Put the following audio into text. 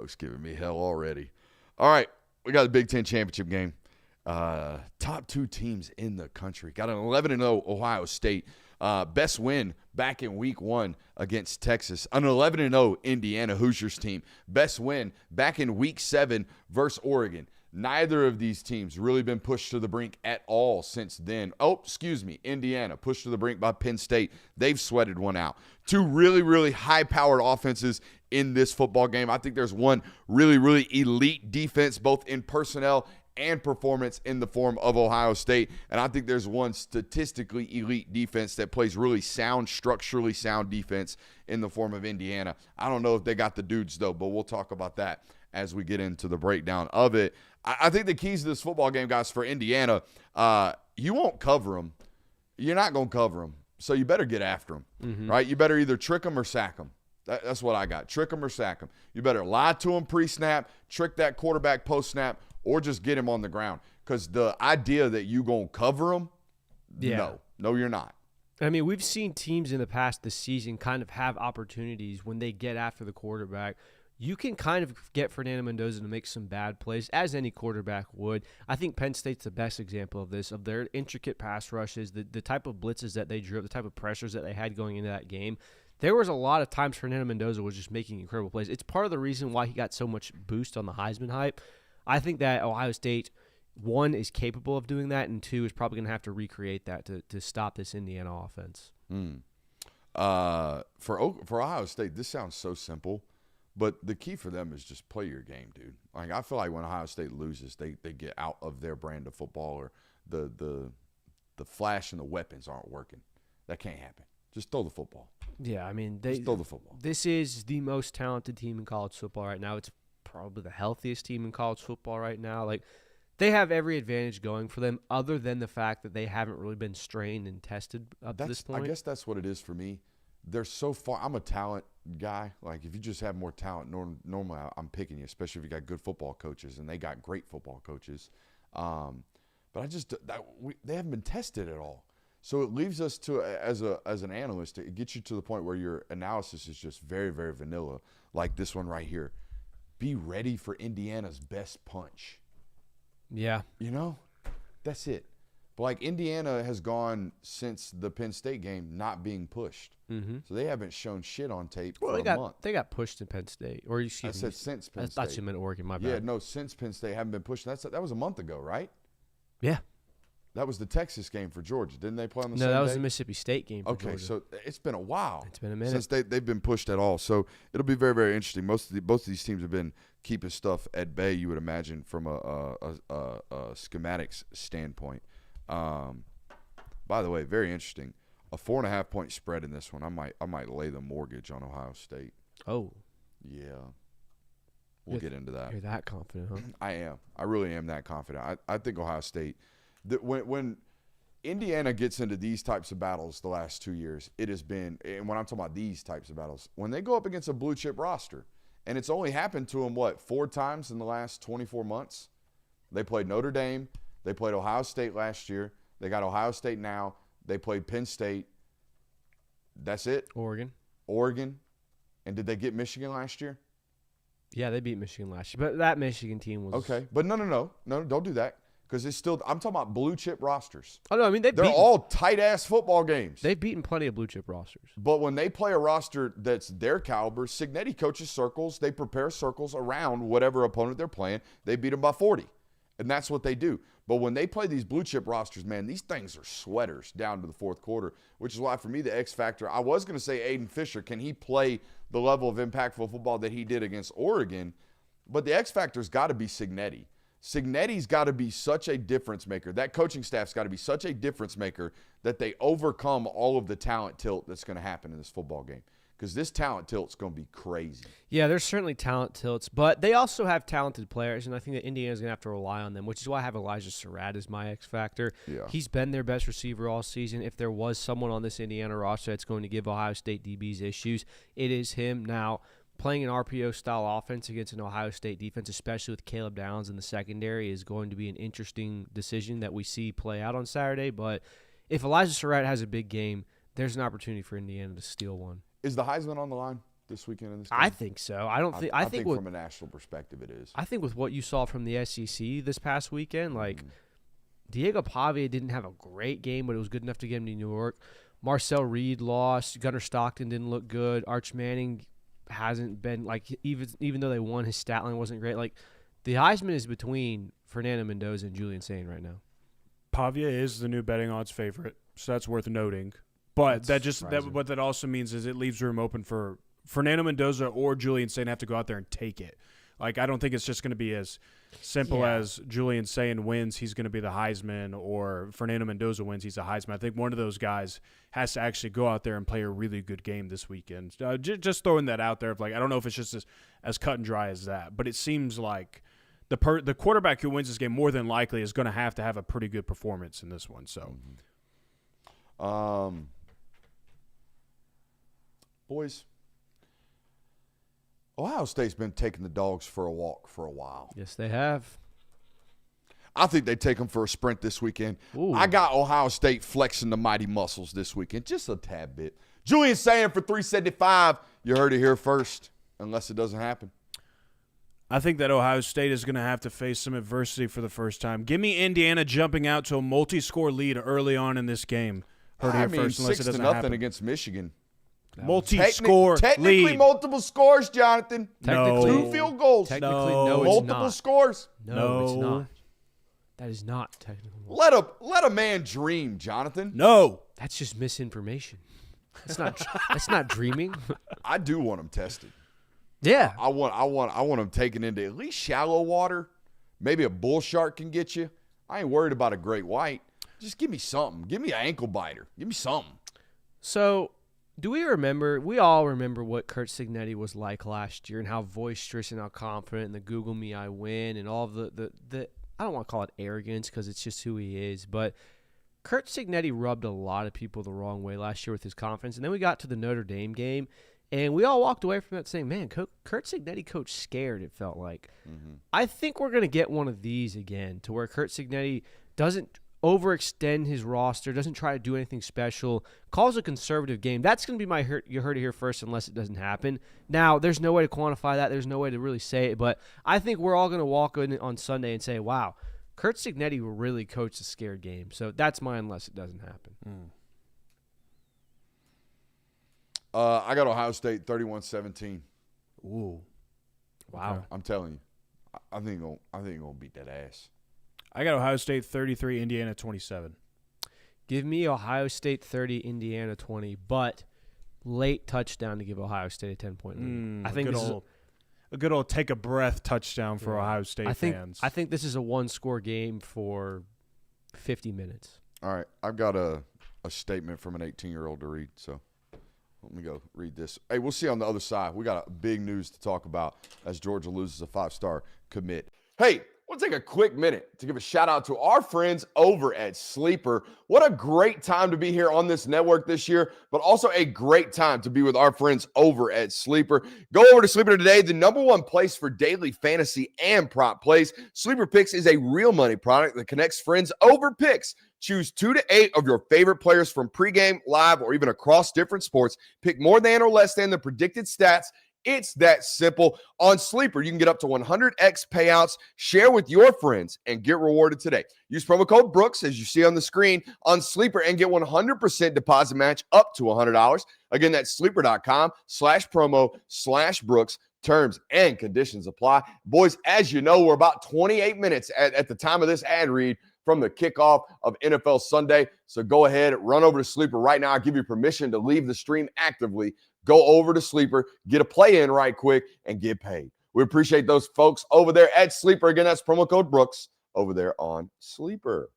folks giving me hell already. All right, we got the Big Ten championship game. Top 2 teams in the country. Got an 11-0 Ohio State. Best win back in week 1 against Texas. An 11-0 Indiana Hoosiers team. Best win back in week 7 versus Oregon. Neither of these teams really been pushed to the brink at all since then. Indiana pushed to the brink by Penn State. They've sweated one out. 2 really, really high-powered offenses in this football game. I think there's one really, really elite defense, both in personnel and performance, in the form of Ohio State. And I think there's one statistically elite defense that plays really sound, structurally sound defense in the form of Indiana. I don't know if they got the dudes, though, but we'll talk about that as we get into the breakdown of it. I think the keys to this football game, guys, for Indiana, you won't cover them. You're not going to cover them, so you better get after them, right? You better either trick them or sack them. That's what I got. Trick them or sack them. You better lie to them pre-snap, trick that quarterback post-snap, or just get him on the ground. Because the idea that you're going to cover them, no, you're not. I mean, we've seen teams in the past this season kind of have opportunities when they get after the quarterback. You can kind of get Fernando Mendoza to make some bad plays, as any quarterback would. I think Penn State's the best example of this, of their intricate pass rushes, the type of blitzes that they drew up, the type of pressures that they had going into that game. There was a lot of times Fernando Mendoza was just making incredible plays. It's part of the reason why he got so much boost on the Heisman hype. I think that Ohio State, 1, is capable of doing that, and 2, is probably going to have to recreate that to stop this Indiana offense. For Ohio State, this sounds so simple. But the key for them is just play your game, dude. Like, I feel like when Ohio State loses, they get out of their brand of football, or the flash and the weapons aren't working. That can't happen. Just throw the football. Yeah, I mean, just throw the football. This is the most talented team in college football right now. It's probably the healthiest team in college football right now. Like, they have every advantage going for them, other than the fact that they haven't really been strained and tested up to this point. I guess that's what it is for me. They're so far. I'm a talent guy. Like, if you just have more talent, normally I'm picking you, especially if you got good football coaches, and they got great football coaches. But they haven't been tested at all. So it leaves us to, as an analyst, it gets you to the point where your analysis is just very, very vanilla, like this one right here. Be ready for Indiana's best punch. Yeah. You know? That's it. But, like, Indiana has gone since the Penn State game not being pushed. So they haven't shown shit on tape for a month. They got pushed in Penn State. Or excuse me. I said since Penn State. I thought you meant Oregon, my bad. Yeah, no, since Penn State haven't been pushed. That was a month ago, right? Yeah. That was the Texas game for Georgia. Didn't they play on the same day? No, that day? was the Mississippi State game for Georgia. So it's been a while. It's been a minute. Since they've been pushed at all. So it'll be very, very interesting. Both of these teams have been keeping stuff at bay, you would imagine, from a schematics standpoint. By the way, very interesting. A 4.5-point spread in this one. I might lay the mortgage on Ohio State. Oh. Yeah. We'll get into that. You're that confident, huh? I am. I really am that confident. I think Ohio State, when Indiana gets into these types of battles the last 2 years, it has been, and when I'm talking about these types of battles, when they go up against a blue chip roster, and it's only happened to them, 4 times in the last 24 months? They played Notre Dame. They played Ohio State last year. They got Ohio State now. They played Penn State. That's it? Oregon. And did they get Michigan last year? Yeah, they beat Michigan last year. But that Michigan team was... Okay. But no, don't do that. Because it's still – I'm talking about blue chip rosters. Oh, no, I mean, they're all tight-ass football games. They've beaten plenty of blue chip rosters. But when they play a roster that's their caliber, Cignetti coaches circles. They prepare circles around whatever opponent they're playing. They beat them by 40. And that's what they do. But when they play these blue chip rosters, man, these things are sweaters down to the fourth quarter, which is why, for me, the X factor, I was going to say Aiden Fisher. Can he play the level of impactful football that he did against Oregon? But the X factor's got to be Cignetti. Cignetti's got to be such a difference maker. That coaching staff's got to be such a difference maker that they overcome all of the talent tilt that's going to happen in this football game. Because this talent tilt's going to be crazy. Yeah, there's certainly talent tilts, but they also have talented players, and I think that Indiana's going to have to rely on them, which is why I have Elijah Surratt as my X factor. Yeah. He's been their best receiver all season. If there was someone on this Indiana roster that's going to give Ohio State DBs issues, it is him. Now, playing an RPO-style offense against an Ohio State defense, especially with Caleb Downs in the secondary, is going to be an interesting decision that we see play out on Saturday. But if Elijah Surratt has a big game, there's an opportunity for Indiana to steal one. Is the Heisman on the line this weekend in this game? I think so. I think from a national perspective it is. I think with what you saw from the SEC this past weekend, like Diego Pavia didn't have a great game, but it was good enough to get him to New York. Marcel Reed lost. Gunnar Stockton didn't look good. Arch Manning hasn't been like even though they won, his stat line wasn't great. Like the Heisman is between Fernando Mendoza and Julian Sain right now. Pavia is the new betting odds favorite, so that's worth noting. But what that also means is it leaves room open for Fernando Mendoza or Julian Sain have to go out there and take it. Like, I don't think it's just going to be as simple as Julian Sain wins, he's going to be the Heisman, or Fernando Mendoza wins, he's a Heisman. I think one of those guys has to actually go out there and play a really good game this weekend. Just throwing that out there. Like, I don't know if it's just as cut and dry as that, but it seems like the quarterback who wins this game more than likely is going to have a pretty good performance in this one. So, boys, Ohio State's been taking the dogs for a walk for a while. Yes, they have. I think they take them for a sprint this weekend. Ooh. I got Ohio State flexing the mighty muscles this weekend, just a tad bit. Julian Sain for 375. You heard it here first, unless it doesn't happen. I think that Ohio State is going to have to face some adversity for the first time. Give me Indiana jumping out to a multi-score lead early on in this game. Heard it here first, unless it doesn't happen. 6-0 against Michigan. Multi-score technically lead. multiple scores, Jonathan. No. 2 field goals. Technically, No. no, it's multiple not. scores. No, it's No. not. That is not technical. Let a man dream, Jonathan. No. That's just misinformation. That's not dreaming. I do want them tested. Yeah. I want them taken into at least shallow water. Maybe a bull shark can get you. I ain't worried about a great white. Just give me something. Give me an ankle biter. Give me something. So, do we remember? We all remember what Curt Cignetti was like last year, and how boisterous and how confident, and the "Google me, I win," and all of the I don't want to call it arrogance because it's just who he is, but Curt Cignetti rubbed a lot of people the wrong way last year with his confidence. And then we got to the Notre Dame game, and we all walked away from it saying, man, Curt Cignetti coached scared, it felt like. Mm-hmm. I think we're going to get one of these again, to where Curt Cignetti doesn't overextend his roster, doesn't try to do anything special, calls a conservative game. That's going to be my you heard it here first, unless it doesn't happen. Now, there's no way to quantify that. There's no way to really say it, but I think we're all going to walk in on Sunday and say, wow, Curt Cignetti will really coach a scared game. So that's my unless it doesn't happen. I got Ohio State 31-17. Ooh. Wow. Okay. I'm telling you. I think it's gonna beat that ass. I got Ohio State 33, Indiana 27. Give me Ohio State 30, Indiana 20, but late touchdown to give Ohio State a 10-point lead. I think a good old take a breath touchdown for Ohio State fans. I think this is a one-score game for 50 minutes. All right, I've got a statement from an 18-year-old to read, so let me go read this. Hey, we'll see on the other side. We got a big news to talk about as Georgia loses a 5-star commit. Hey, we'll take a quick minute to give a shout out to our friends over at Sleeper. What a great time to be here on this network this year, but also a great time to be with our friends over at Sleeper. Go over to Sleeper today, the #1 place for daily fantasy and prop plays. Sleeper Picks is a real money product that connects friends over picks. Choose 2 to 8 of your favorite players from pregame, live, or even across different sports. Pick more than or less than the predicted stats. It's that simple. On Sleeper, you can get up to 100x payouts, share with your friends, and get rewarded today. Use promo code Brooks, as you see on the screen, on Sleeper and get 100% deposit match up to $100. Again, that's sleeper.com/promo/Brooks. Terms and conditions apply. Boys, as you know, we're about 28 minutes at the time of this ad read from the kickoff of NFL Sunday. So go ahead, run over to Sleeper right now. I'll give you permission to leave the stream actively. Go over to Sleeper, get a play in right quick, and get paid. We appreciate those folks over there at Sleeper. Again, that's promo code Brooks over there on Sleeper.